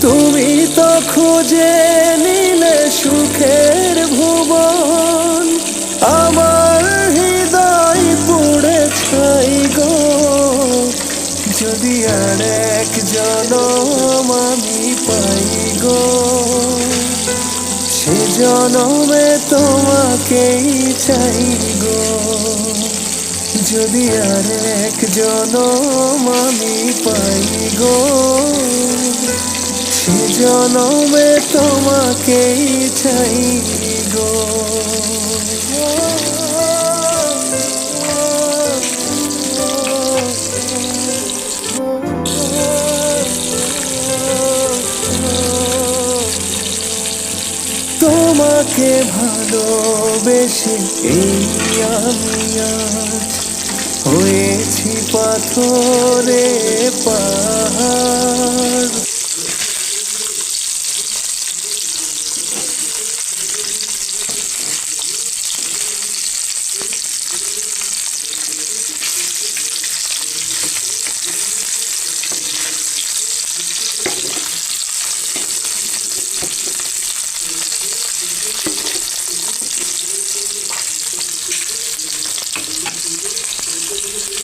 তুমি তো খুঁজে নিলে সুখের ভুবন, আমার হৃদয় পুড়ে ছাই গো। যদি আর এক জনম আমি পাই গো, সে জনমে তোমাকেই চাই গো। যদি আর এক জনম আমি পাই গো, সে জনমে তোমাকেই চাই গো। তোমাকে ভালোবেসে এই আমি আজ হয়েছি পাথরে পাহাড়।